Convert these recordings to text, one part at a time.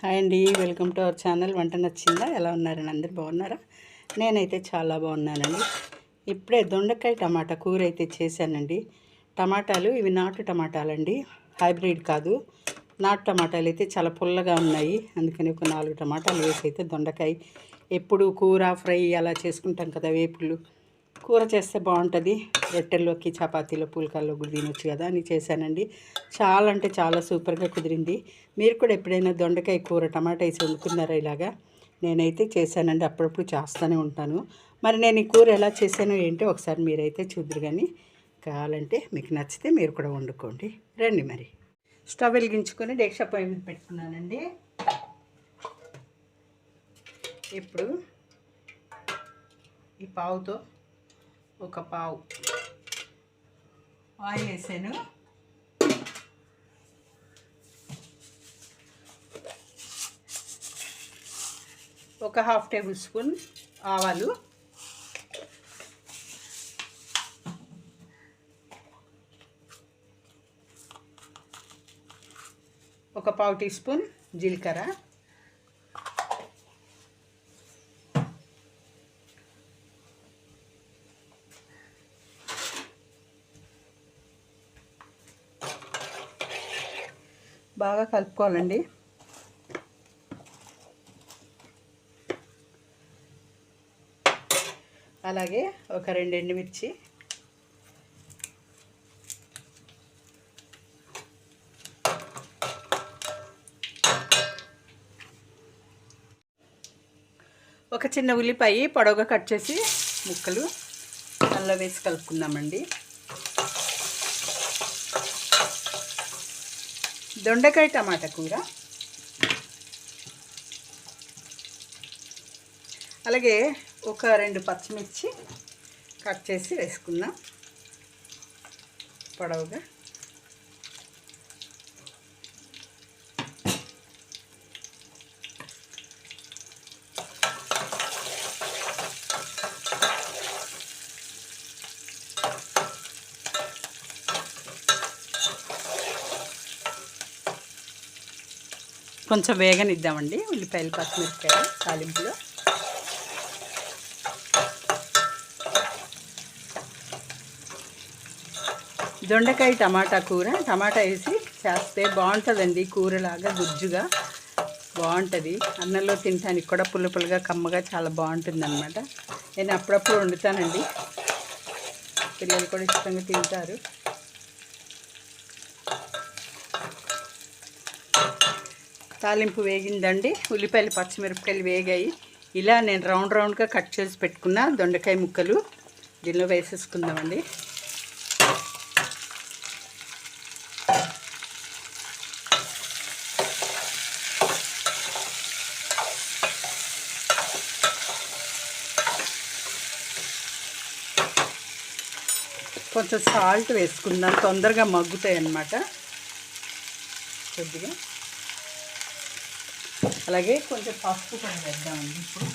Hi అండి, welcome to our channel. వంట నచ్చిందా? ఎలా ఉన్నారని అందరు బాగున్నారా? నేనైతే చాలా బాగున్నానండి. ఇప్పుడే దొండకాయ టమాటా కూర అయితే చేశానండి. టమాటాలు ఇవి నాటు టమాటాలండి, హైబ్రిడ్ కాదు. నాటు టమాటాలు అయితే చాలా పుల్లగా ఉన్నాయి. అందుకని ఒక 4 టమాటాలు వేసి అయితే దొండకాయ ఎప్పుడు కూర ఫ్రై అలా చేసుకుంటాం కదా, వేపుళ్ళు కూర చేస్తే బాగుంటుంది. రొట్టెల్లోకి చపాతీలో పుల్కాల్లో కూడా తినొచ్చు కదా అని చేశానండి. చాలా అంటే చాలా సూపర్గా కుదిరింది. మీరు కూడా ఎప్పుడైనా దొండకాయ కూర టమాటా వేసి వండుకున్నారా ఇలాగా? నేనైతే చేశానండి, అప్పుడప్పుడు చేస్తూనే ఉంటాను. మరి నేను ఈ కూర ఎలా చేశానో ఏంటో ఒకసారి మీరైతే చూద్దరు. కానీ కావాలంటే మీకు నచ్చితే మీరు కూడా వండుకోండి. రండి. మరి స్టవ్ వెలిగించుకొని డేక్షా పొయ్యి మీద పెట్టుకున్నానండి. ఇప్పుడు ఈ పావుతో ఒక పావు ఆయిల్ వేసాను. ఒక ½ టేబుల్ స్పూన్ ఆవాలు, ఒక పావు టీ స్పూన్ జీలకర్ర, బాగా కలుపుకోవాలండి. అలాగే ఒక 2 ఎండుమిర్చి, ఒక చిన్న ఉల్లిపాయ పొడవుగా కట్ చేసి ముక్కలు అందులో వేసి కలుపుకుందామండి. దొండకాయ టమాటా కూర. అలాగే ఒక 2 పచ్చిమిర్చి కట్ చేసి వేసుకుందాం పొడవుగా. కొంచెం వేగనిద్దామండి ఉల్లిపాయలు పచ్చిమిరపకాయలు తాలింపులో. దొండకాయ టమాటా కూర టమాటా వేసి చేస్తే బాగుంటుందండి. కూరలాగా గుజ్జుగా బాగుంటుంది. అన్నంలో తినడానికి కూడా పుల్ల పుల్లగా కమ్మగా చాలా బాగుంటుంది అన్నమాట. నేను అప్పుడప్పుడు వండుతానండి, పిల్లలు కూడా ఇష్టంగా తింటారు. తాలింపు వేగిందండి, ఉల్లిపాయలు పచ్చిమిరపకాయలు వేగాయి. ఇలా నేను రౌండ్గా కట్ చేసి పెట్టుకున్న దొండకాయ ముక్కలు దీనిలో వేసేసుకుందామండి. కొంచెం సాల్ట్ వేసుకుందాం, తొందరగా మగ్గుతాయి అన్నమాట కొద్దిగా. అలాగే కొంచెం పసుపు కూడా వేద్దామండి. ఇప్పుడు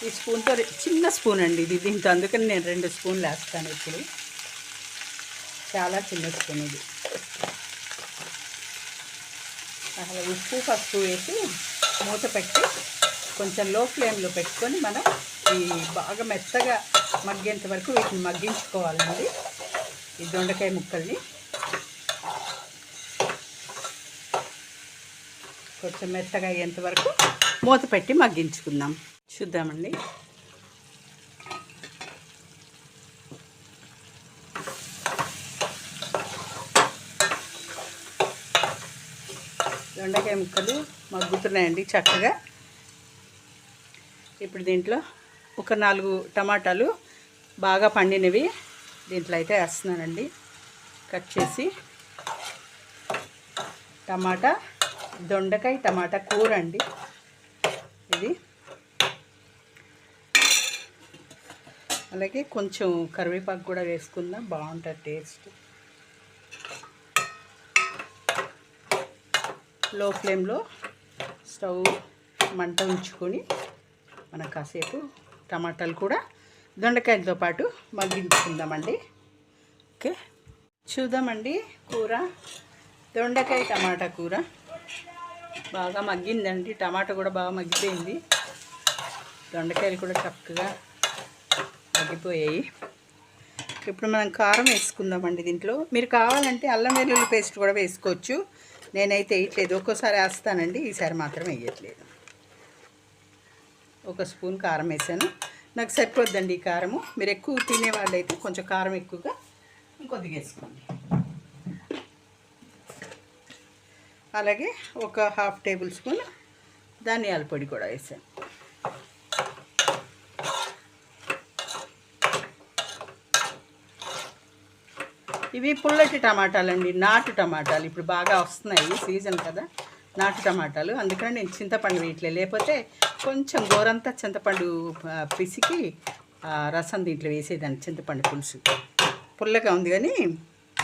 ఈ స్పూన్తో చిన్న స్పూన్ అండి ఇది, దీంతో అందుకని నేను 2 స్పూన్లు వేస్తాను. ఇప్పుడు చాలా చిన్న స్పూన్ ఇది. అలా ఉప్పు పసుపు వేసి మూత పెట్టి కొంచెం లో ఫ్లేమ్లో పెట్టుకొని మనం ఈ బాగా మెత్తగా మగ్గేంత వరకు వీటిని మగ్గించుకోవాలండి. ఈ దొండకాయ ముక్కల్ని కొంచెం మెత్తగా అయ్యేంత వరకు మూత పెట్టి మగ్గించుకుందాం. చూద్దామండి. దొండకాయ ముక్కలు మగ్గుతున్నాయండి చక్కగా. ఇప్పుడు దీంట్లో ఒక 4 టమాటాలు బాగా పండినవి దీంట్లో అయితే వేస్తున్నానండి కట్ చేసి. దొండకాయ టమాటా కూర అండి ఇది. అలాగే కొంచెం కరివేపాకు కూడా వేసుకుందాం, బాగుంటుంది టేస్ట్. లో ఫ్లేమ్లో స్టవ్ మంట ఉంచుకొని మనం కాసేపు టమాటాలు కూడా దొండకాయలతో పాటు మగ్గించుకుందామండి. ఓకే, చూద్దామండి కూర దొండకాయ టమాటా కూర బాగా మగ్గిందండి. టమాటా కూడా బాగా మగ్గిపోయింది. దొండకాయలు కూడా చక్కగా మగ్గిపోయాయి. ఇప్పుడు మనం కారం వేసుకుందామండి. దీంట్లో మీరు కావాలంటే అల్లం వెల్లుల్లి పేస్ట్ కూడా వేసుకోవచ్చు. నేనైతే వేయట్లేదు. ఒక్కోసారి వేస్తానండి, ఈసారి మాత్రం వేయట్లేదు. 1 స్పూన్ కారం వేసాను. నాకు సరిపోద్దండి ఈ కారము. మీరు ఎక్కువ తినేవాళ్ళు అయితే కొంచెం కారం ఎక్కువగా ఇంకొద్దిగా వేసుకోండి. అలాగే ఒక 1/2 టేబుల్ స్పూన్ ధనియాల పొడి కూడా వేసాను. ఇవి పుల్లటి టమాటాలండి, నాటు టమాటాలు. ఇప్పుడు బాగా వస్తున్నాయి, సీజన్ కదా, నాటు టమాటాలు. అందుకని నేను చింతపండు వేయట్లేదు. లేకపోతే కొంచెం గోరంతా చింతపండు పిసికి రసం దీంట్లో వేసేదాన్ని. చింతపండు పులుసు పుల్లగా ఉంది కానీ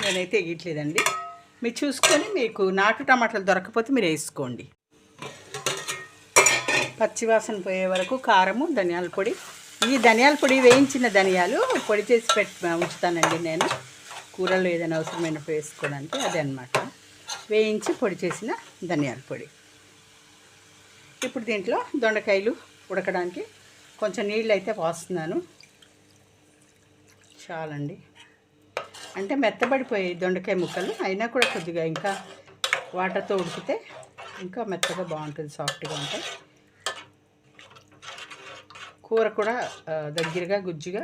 నేనైతే వేయట్లేదండి. మీరు చూసుకొని మీకు నాటు టమాటాలు దొరకకపోతే మీరు వేసుకోండి. పచ్చివాసన పోయే వరకు కారము, ధనియాల పొడి. ఈ ధనియాల పొడి వేయించిన ధనియాలు పొడి చేసి ఉంచుతానండి నేను, కూరల్లో ఏదైనా అవసరమైనప్పుడు వేసుకోవడానికి. అదే అన్నమాట, వేయించి పొడి చేసిన ధనియాల పొడి. ఇప్పుడు దీంట్లో దొండకాయలు ఉడకడానికి కొంచెం నీళ్ళు అయితే పోస్తున్నాను. చాలండి, అంటే మెత్తబడిపోయాయి దొండకాయ ముక్కలు. అయినా కూడా కొద్దిగా ఇంకా వాటర్తో ఉడికితే ఇంకా మెత్తగా బాగుంటుంది, సాఫ్ట్గా ఉంటాయి. కూర కూడా దగ్గరగా గుజ్జుగా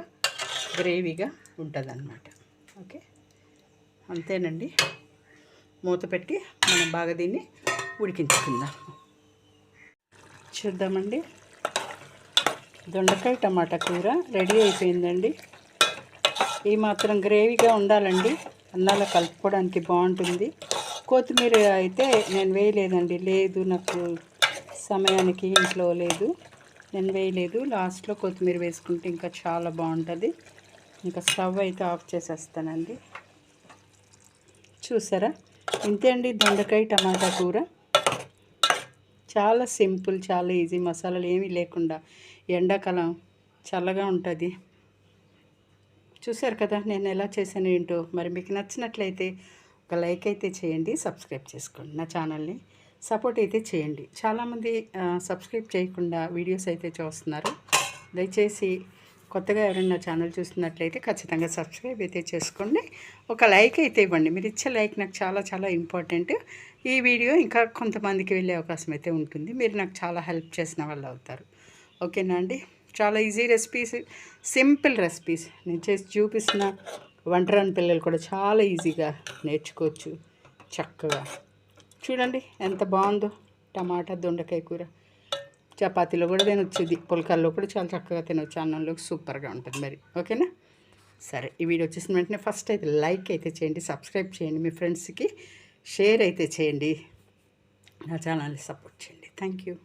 గ్రేవీగా ఉంటుంది అన్నమాట. ఓకే, అంతేనండి. మూత పెట్టి మనం బాగా దీన్ని ఉడికించుకుందాం. చూద్దామండి, దొండకాయ టమాటా కూర రెడీ అయిపోయిందండి. ఈ మాత్రం గ్రేవీగా ఉండాలండి, అన్నాలో కలుపుకోవడానికి బాగుంటుంది. కొత్తిమీర అయితే నేను వేయలేదండి, లేదు నాకు సమయానికి ఇంట్లో లేదు, నేను వేయలేదు. లాస్ట్లో కొత్తిమీర వేసుకుంటే ఇంకా చాలా బాగుంటుంది. ఇంకా స్టవ్ అయితే ఆఫ్ చేసేస్తానండి. చూసారా, ఇంతే అండి దొండకాయ టమాటా కూర. చాలా సింపుల్, చాలా ఈజీ, మసాలాలు ఏమీ లేకుండా. ఎండాకాలం చల్లగా ఉంటుంది. చూసారు కదా నేను ఎలా చేశాను ఏంటో. మరి మీకు నచ్చినట్లయితే ఒక లైక్ అయితే చేయండి, సబ్స్క్రైబ్ చేసుకోండి, నా ఛానల్ని సపోర్ట్ అయితే చేయండి. చాలామంది సబ్స్క్రైబ్ చేయకుండా వీడియోస్ అయితే చూస్తున్నారు. దయచేసి కొత్తగా ఎవరైనా ఛానల్ చూస్తున్నట్లయితే ఖచ్చితంగా సబ్స్క్రైబ్ అయితే చేసుకోండి, ఒక లైక్ అయితే ఇవ్వండి. మీరు ఇచ్చే లైక్ నాకు చాలా చాలా ఇంపార్టెంట్. ఈ వీడియో ఇంకా కొంతమందికి వెళ్ళే అవకాశం అయితే ఉంటుంది. మీరు నాకు చాలా హెల్ప్ చేసిన వాళ్ళు అవుతారు. ఓకేనా అండి. చాలా ఈజీ రెసిపీస్, సింపుల్ రెసిపీస్ నేను చేసి చూపిస్తున్న. వంటరాని పిల్లలు కూడా చాలా ఈజీగా నేర్చుకోవచ్చు చక్కగా. చూడండి ఎంత బాగుందో టమాటా దొండకాయ కూర. చపాతీలో కూడా తినొచ్చేది, పుల్కాల్లో కూడా చాలా చక్కగా తినొచ్చు, అన్నంలోకి సూపర్గా ఉంటుంది. మరి ఓకేనా. సరే, ఈ వీడియో వచ్చేసిన వెంటనే ఫస్ట్ అయితే లైక్ అయితే చేయండి, సబ్స్క్రైబ్ చేయండి, మీ ఫ్రెండ్స్కి షేర్ అయితే చేయండి, నా ఛానల్ని సపోర్ట్ చేయండి. Thank you.